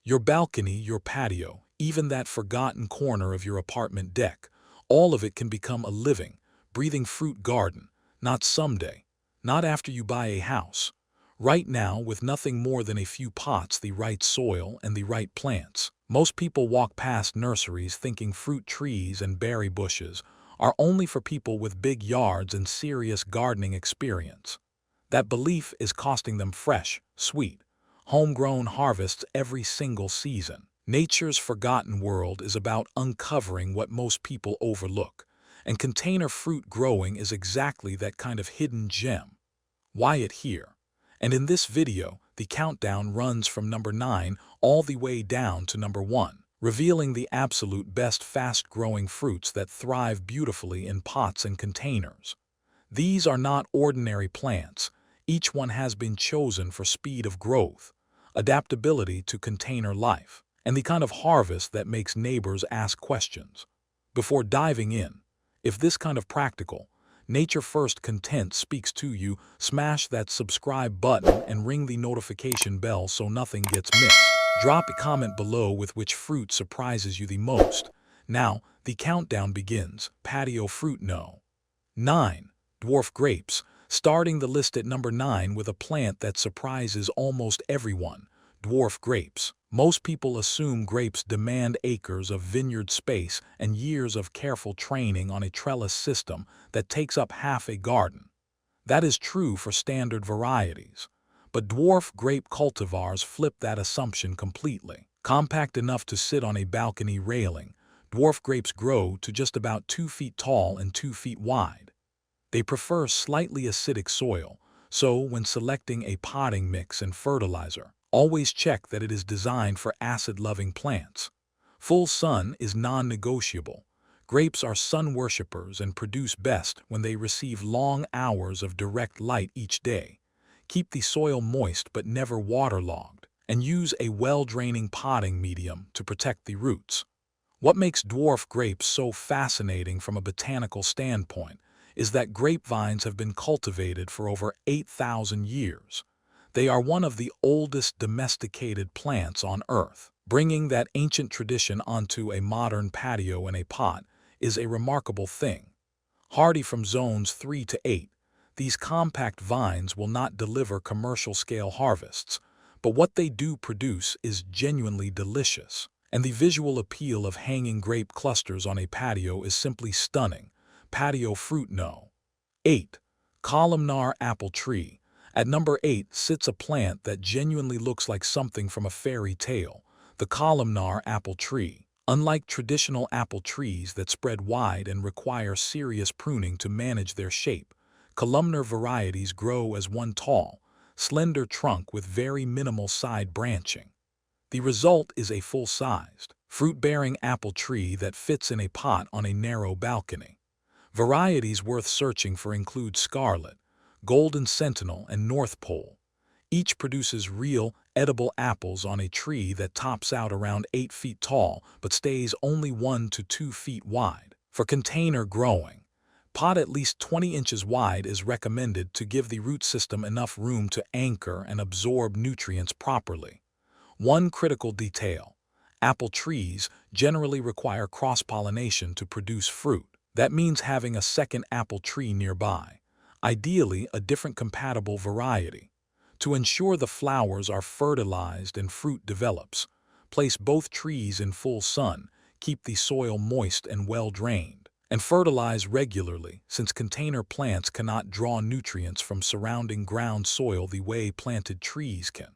Your balcony, your patio, even that forgotten corner of your apartment deck, all of it can become a living, breathing fruit garden, not someday, not after you buy a house. Right now, with nothing more than a few pots, the right soil, and the right plants. Most people walk past nurseries thinking fruit trees and berry bushes are only for people with big yards and serious gardening experience. That belief is costing them fresh, sweet, homegrown harvests every single season. Nature's forgotten world is about uncovering what most people overlook, and container fruit growing is exactly that kind of hidden gem. Wyatt here. And in this video, the countdown runs from number 9 all the way down to number 1, revealing the absolute best fast-growing fruits that thrive beautifully in pots and containers. These are not ordinary plants. Each one has been chosen for speed of growth, adaptability to container life, and the kind of harvest that makes neighbors ask questions. Before diving in, if this kind of practical, nature first content speaks to you, smash that subscribe button and ring the notification bell so nothing gets missed. Drop a comment below with which fruit surprises you the most. Now, the countdown begins. Patio fruit no. 9. Dwarf grapes, starting the list at number 9 with a plant that surprises almost everyone. Dwarf grapes. Most people assume grapes demand acres of vineyard space and years of careful training on a trellis system that takes up half a garden. That is true for standard varieties. But dwarf grape cultivars flip that assumption completely. Compact enough to sit on a balcony railing, dwarf grapes grow to just about 2 feet tall and 2 feet wide. They prefer slightly acidic soil, so when selecting a potting mix and fertilizer, always check that it is designed for acid-loving plants. Full sun is non-negotiable. Grapes are sun worshippers and produce best when they receive long hours of direct light each day. Keep the soil moist but never waterlogged, and use a well-draining potting medium to protect the roots. What makes dwarf grapes so fascinating from a botanical standpoint is that grapevines have been cultivated for over 8,000 years. They are one of the oldest domesticated plants on Earth. Bringing that ancient tradition onto a modern patio in a pot is a remarkable thing. Hardy from zones 3 to 8, these compact vines will not deliver commercial-scale harvests, but what they do produce is genuinely delicious. And the visual appeal of hanging grape clusters on a patio is simply stunning. Patio fruit no. 8. Columnar apple tree. At number 8 sits a plant that genuinely looks like something from a fairy tale, the columnar apple tree. Unlike traditional apple trees that spread wide and require serious pruning to manage their shape, columnar varieties grow as one tall, slender trunk with very minimal side branching. The result is a full-sized, fruit-bearing apple tree that fits in a pot on a narrow balcony. Varieties worth searching for include Scarlet, Golden Sentinel, and North Pole. Each produces real, edible apples on a tree that tops out around 8 feet tall but stays only 1 to 2 feet wide. For container growing, pot at least 20 inches wide is recommended to give the root system enough room to anchor and absorb nutrients properly. One critical detail: apple trees generally require cross-pollination to produce fruit. That means having a second apple tree nearby, ideally a different compatible variety. To ensure the flowers are fertilized and fruit develops, place both trees in full sun, keep the soil moist and well-drained, and fertilize regularly since container plants cannot draw nutrients from surrounding ground soil the way planted trees can.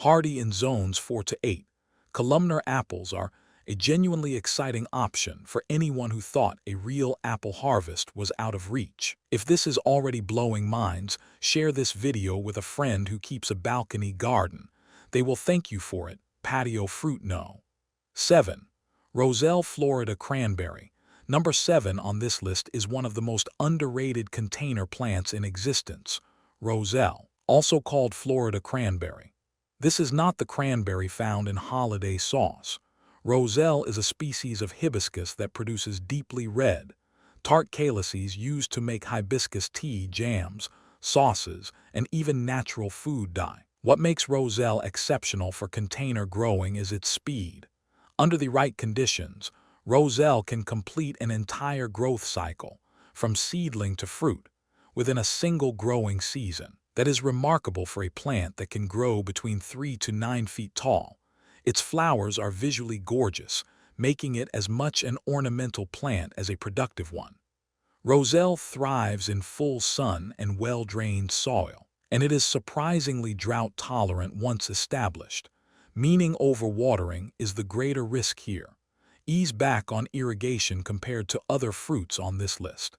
Hardy in zones 4 to 8, columnar apples are a genuinely exciting option for anyone who thought a real apple harvest was out of reach. If this is already blowing minds, share this video with a friend who keeps a balcony garden. They will thank you for it. Patio fruit no. 7. Roselle Florida cranberry. Number 7 on this list is one of the most underrated container plants in existence. Roselle, also called Florida cranberry. This is not the cranberry found in holiday sauce. Roselle is a species of hibiscus that produces deeply red, tart calyces used to make hibiscus tea, jams, sauces, and even natural food dye. What makes roselle exceptional for container growing is its speed. Under the right conditions, roselle can complete an entire growth cycle, from seedling to fruit, within a single growing season. That is remarkable for a plant that can grow between 3 to 9 feet tall. Its flowers are visually gorgeous, making it as much an ornamental plant as a productive one. Roselle thrives in full sun and well-drained soil, and it is surprisingly drought-tolerant once established, meaning overwatering is the greater risk here. Ease back on irrigation compared to other fruits on this list.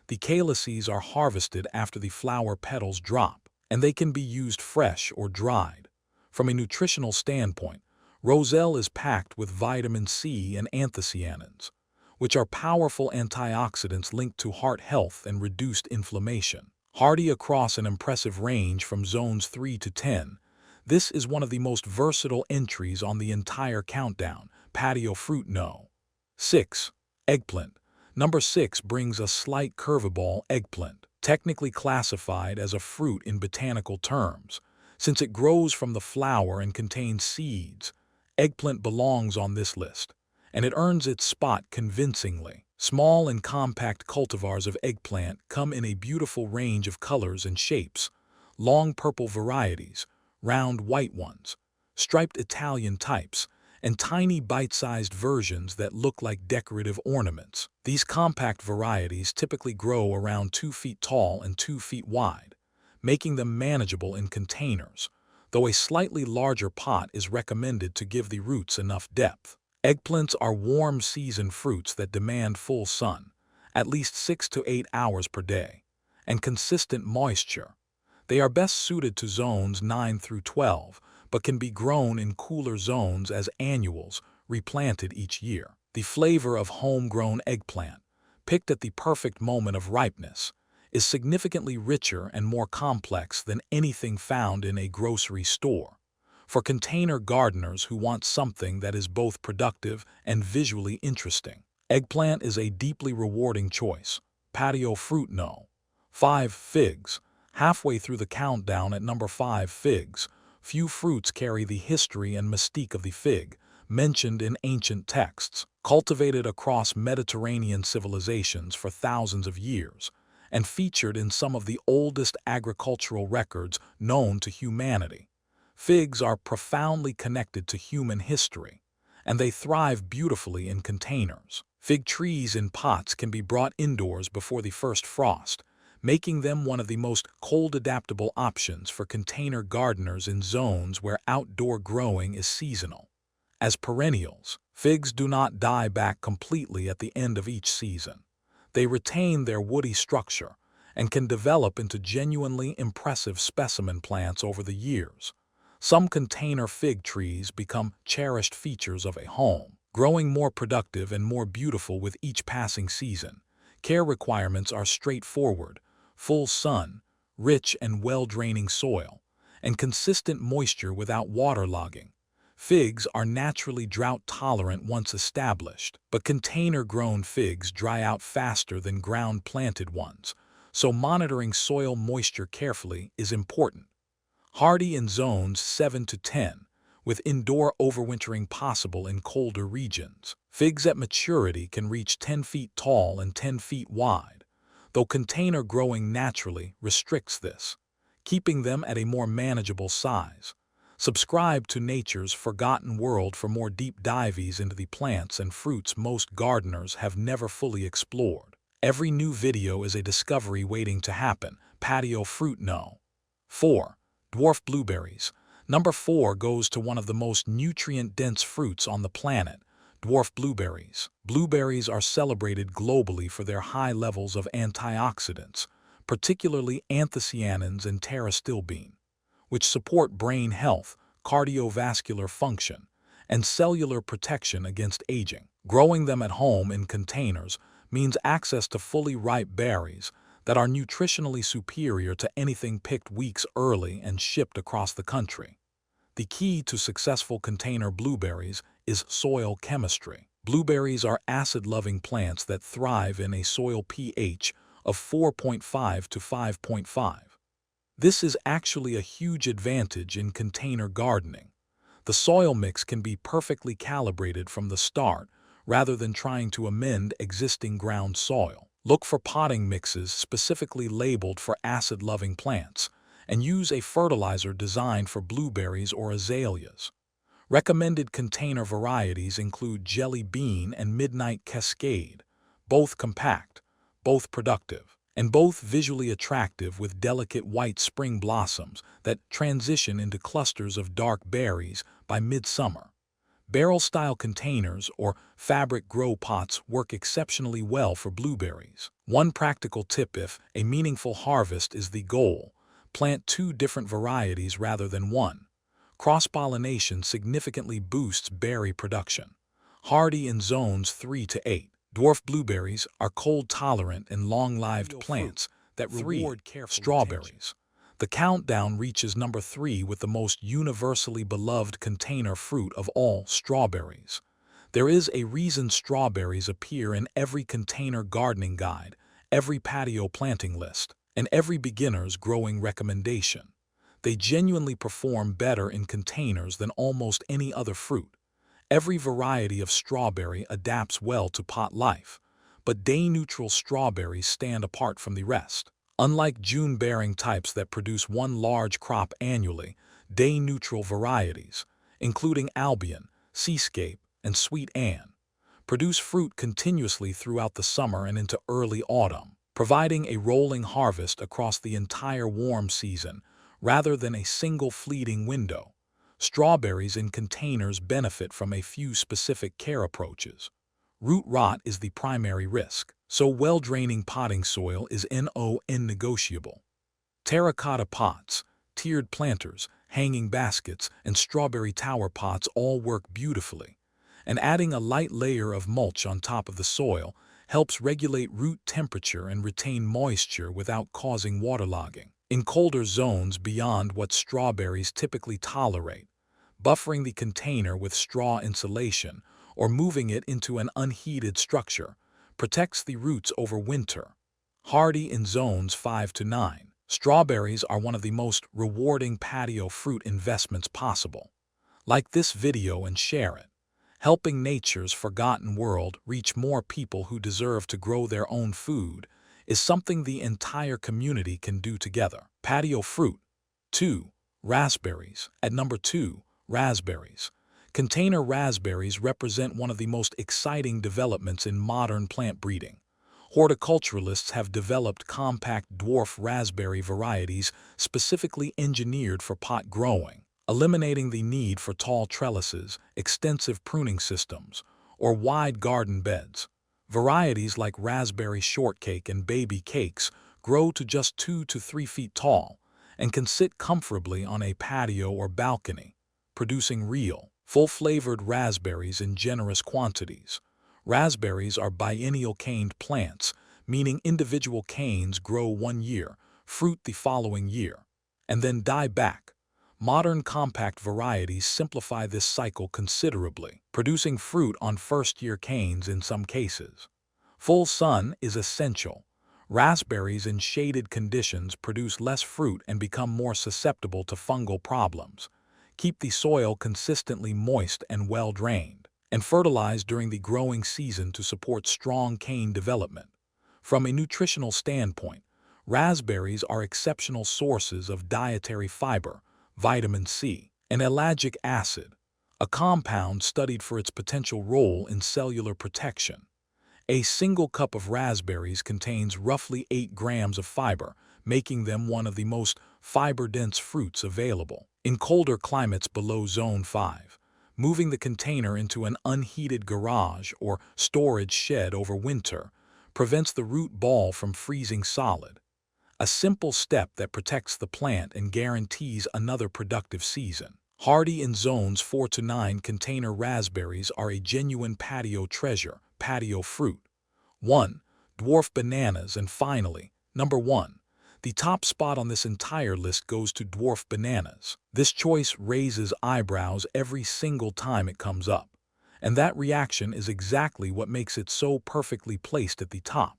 The calyces are harvested after the flower petals drop, and they can be used fresh or dried. From a nutritional standpoint, roselle is packed with vitamin C and anthocyanins, which are powerful antioxidants linked to heart health and reduced inflammation. Hardy across an impressive range from zones 3 to 10, this is one of the most versatile entries on the entire countdown. Patio fruit no. 6. Eggplant. Number 6 brings a slight curveball. Eggplant, technically classified as a fruit in botanical terms, since it grows from the flower and contains seeds. Eggplant belongs on this list, and it earns its spot convincingly. Small and compact cultivars of eggplant come in a beautiful range of colors and shapes: long purple varieties, round white ones, striped Italian types, and tiny bite-sized versions that look like decorative ornaments. These compact varieties typically grow around 2 feet tall and 2 feet wide, making them manageable in containers, though a slightly larger pot is recommended to give the roots enough depth. Eggplants are warm season fruits that demand full sun, at least 6 to 8 hours per day, and consistent moisture. They are best suited to zones 9 through 12, but can be grown in cooler zones as annuals, replanted each year. The flavor of homegrown eggplant, picked at the perfect moment of ripeness, is significantly richer and more complex than anything found in a grocery store. For container gardeners who want something that is both productive and visually interesting, eggplant is a deeply rewarding choice. Patio fruit no. 5. Figs. Halfway through the countdown at number 5, figs. Few fruits carry the history and mystique of the fig, mentioned in ancient texts. Cultivated across Mediterranean civilizations for thousands of years, and featured in some of the oldest agricultural records known to humanity, figs are profoundly connected to human history, and they thrive beautifully in containers. Fig trees in pots can be brought indoors before the first frost, making them one of the most cold-adaptable options for container gardeners in zones where outdoor growing is seasonal. As perennials, figs do not die back completely at the end of each season. They retain their woody structure and can develop into genuinely impressive specimen plants over the years. Some container fig trees become cherished features of a home, growing more productive and more beautiful with each passing season. Care requirements are straightforward: full sun, rich and well-draining soil, and consistent moisture without waterlogging. Figs are naturally drought-tolerant once established, but container-grown figs dry out faster than ground-planted ones, so monitoring soil moisture carefully is important. Hardy in zones 7 to 10, with indoor overwintering possible in colder regions. Figs at maturity can reach 10 feet tall and 10 feet wide, though container growing naturally restricts this, keeping them at a more manageable size. Subscribe to Nature's Forgotten World for more deep dives into the plants and fruits most gardeners have never fully explored. Every new video is a discovery waiting to happen. Patio fruit no. 4. Dwarf blueberries. Number 4 goes to one of the most nutrient-dense fruits on the planet, dwarf blueberries. Blueberries are celebrated globally for their high levels of antioxidants, particularly anthocyanins and pterostilbene, which support brain health, cardiovascular function, and cellular protection against aging. Growing them at home in containers means access to fully ripe berries that are nutritionally superior to anything picked weeks early and shipped across the country. The key to successful container blueberries is soil chemistry. Blueberries are acid-loving plants that thrive in a soil pH of 4.5 to 5.5. This is actually a huge advantage in container gardening. The soil mix can be perfectly calibrated from the start rather than trying to amend existing ground soil. Look for potting mixes specifically labeled for acid-loving plants, and use a fertilizer designed for blueberries or azaleas. Recommended container varieties include Jelly Bean and Midnight Cascade, both compact, both productive, and both visually attractive with delicate white spring blossoms that transition into clusters of dark berries by midsummer. Barrel-style containers or fabric grow pots work exceptionally well for blueberries. One practical tip: if a meaningful harvest is the goal, plant 2 different varieties rather than one. Cross-pollination significantly boosts berry production. Hardy in zones 3 to 8. Dwarf blueberries are cold-tolerant and long-lived plants that reward careful strawberries. The countdown reaches number 3 with the most universally beloved container fruit of all, strawberries. There is a reason strawberries appear in every container gardening guide, every patio planting list, and every beginner's growing recommendation. They genuinely perform better in containers than almost any other fruit. Every variety of strawberry adapts well to pot life, but day-neutral strawberries stand apart from the rest. Unlike June-bearing types that produce one large crop annually, day-neutral varieties, including Albion, Seascape, and Sweet Anne, produce fruit continuously throughout the summer and into early autumn, providing a rolling harvest across the entire warm season rather than a single fleeting window. Strawberries in containers benefit from a few specific care approaches. Root rot is the primary risk, so well-draining potting soil is non-negotiable. Terracotta pots, tiered planters, hanging baskets, and strawberry tower pots all work beautifully, and adding a light layer of mulch on top of the soil helps regulate root temperature and retain moisture without causing waterlogging. In colder zones beyond what strawberries typically tolerate, buffering the container with straw insulation or moving it into an unheated structure protects the roots over winter. Hardy in zones 5 to 9, strawberries are one of the most rewarding patio fruit investments possible. Like this video and share it. Helping nature's forgotten world reach more people who deserve to grow their own food is something the entire community can do together. Patio fruit. 2. Raspberries. At number 2, raspberries. Container raspberries represent one of the most exciting developments in modern plant breeding. Horticulturalists have developed compact dwarf raspberry varieties specifically engineered for pot growing, eliminating the need for tall trellises, extensive pruning systems, or wide garden beds. Varieties like raspberry shortcake and baby cakes grow to just 2 to 3 feet tall and can sit comfortably on a patio or balcony, producing real, full-flavored raspberries in generous quantities. Raspberries are biennial caned plants, meaning individual canes grow one year, fruit the following year, and then die back. Modern compact varieties simplify this cycle considerably, producing fruit on first-year canes in some cases. Full sun is essential. Raspberries in shaded conditions produce less fruit and become more susceptible to fungal problems. Keep the soil consistently moist and well-drained, and fertilize during the growing season to support strong cane development. From a nutritional standpoint, raspberries are exceptional sources of dietary fiber, vitamin C, and ellagic acid, a compound studied for its potential role in cellular protection. A single cup of raspberries contains roughly 8 grams of fiber, making them one of the most fiber-dense fruits available. In colder climates below Zone 5, moving the container into an unheated garage or storage shed over winter prevents the root ball from freezing solid. A simple step that protects the plant and guarantees another productive season. Hardy in zones 4 to 9, container raspberries are a genuine patio treasure. Patio fruit. 1. Dwarf bananas. And finally, number 1. The top spot on this entire list goes to dwarf bananas. This choice raises eyebrows every single time it comes up, and that reaction is exactly what makes it so perfectly placed at the top.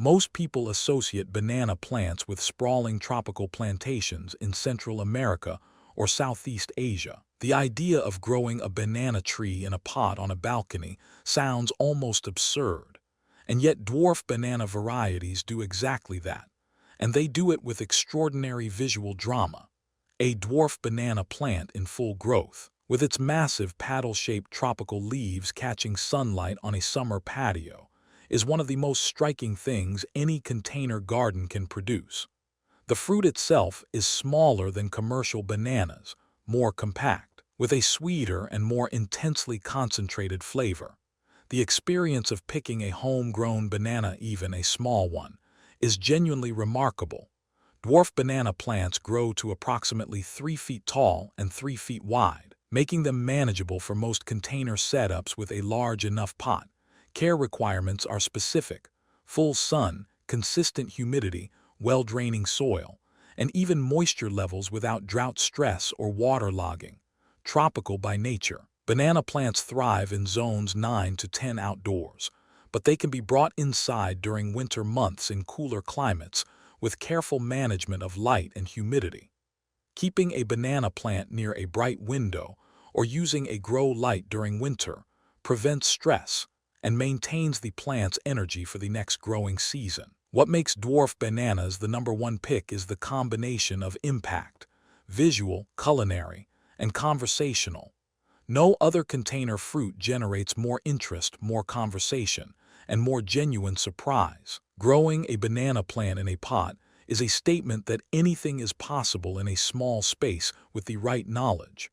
Most people associate banana plants with sprawling tropical plantations in Central America or Southeast Asia. The idea of growing a banana tree in a pot on a balcony sounds almost absurd. And yet dwarf banana varieties do exactly that. And they do it with extraordinary visual drama. A dwarf banana plant in full growth, with its massive paddle-shaped tropical leaves catching sunlight on a summer patio, is one of the most striking things any container garden can produce. The fruit itself is smaller than commercial bananas, more compact, with a sweeter and more intensely concentrated flavor. The experience of picking a homegrown banana, even a small one, is genuinely remarkable. Dwarf banana plants grow to approximately 3 feet tall and 3 feet wide, making them manageable for most container setups with a large enough pot. Care requirements are specific: full sun, consistent humidity, well-draining soil, and even moisture levels without drought stress or waterlogging. Tropical by nature, banana plants thrive in zones 9 to 10 outdoors, but they can be brought inside during winter months in cooler climates with careful management of light and humidity. Keeping a banana plant near a bright window or using a grow light during winter prevents stress and maintains the plant's energy for the next growing season. What makes dwarf bananas the #1 pick is the combination of impact, visual, culinary, and conversational. No other container fruit generates more interest, more conversation, and more genuine surprise. Growing a banana plant in a pot is a statement that anything is possible in a small space with the right knowledge.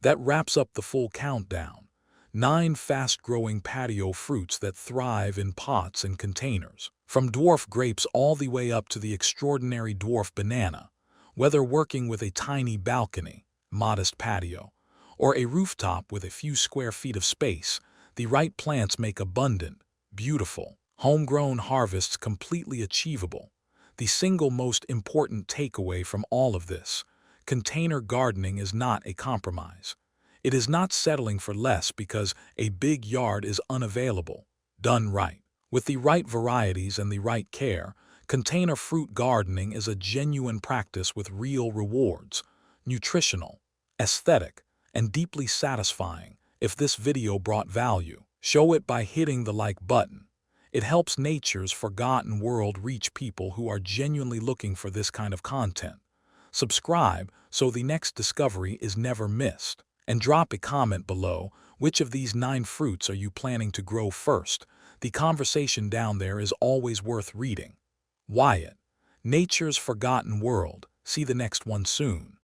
That wraps up the full countdown: 9 fast-growing patio fruits that thrive in pots and containers. From dwarf grapes all the way up to the extraordinary dwarf banana. Whether working with a tiny balcony, modest patio, or a rooftop with a few square feet of space, the right plants make abundant, beautiful, homegrown harvests completely achievable. The single most important takeaway from all of this: container gardening is not a compromise. It is not settling for less because a big yard is unavailable. Done right, with the right varieties and the right care, container fruit gardening is a genuine practice with real rewards: nutritional, aesthetic, and deeply satisfying. If this video brought value, show it by hitting the like button. It helps nature's forgotten world reach people who are genuinely looking for this kind of content. Subscribe so the next discovery is never missed. And drop a comment below: which of these 9 fruits are you planning to grow first? The conversation down there is always worth reading. Wyatt, Nature's Forgotten World. See the next one soon.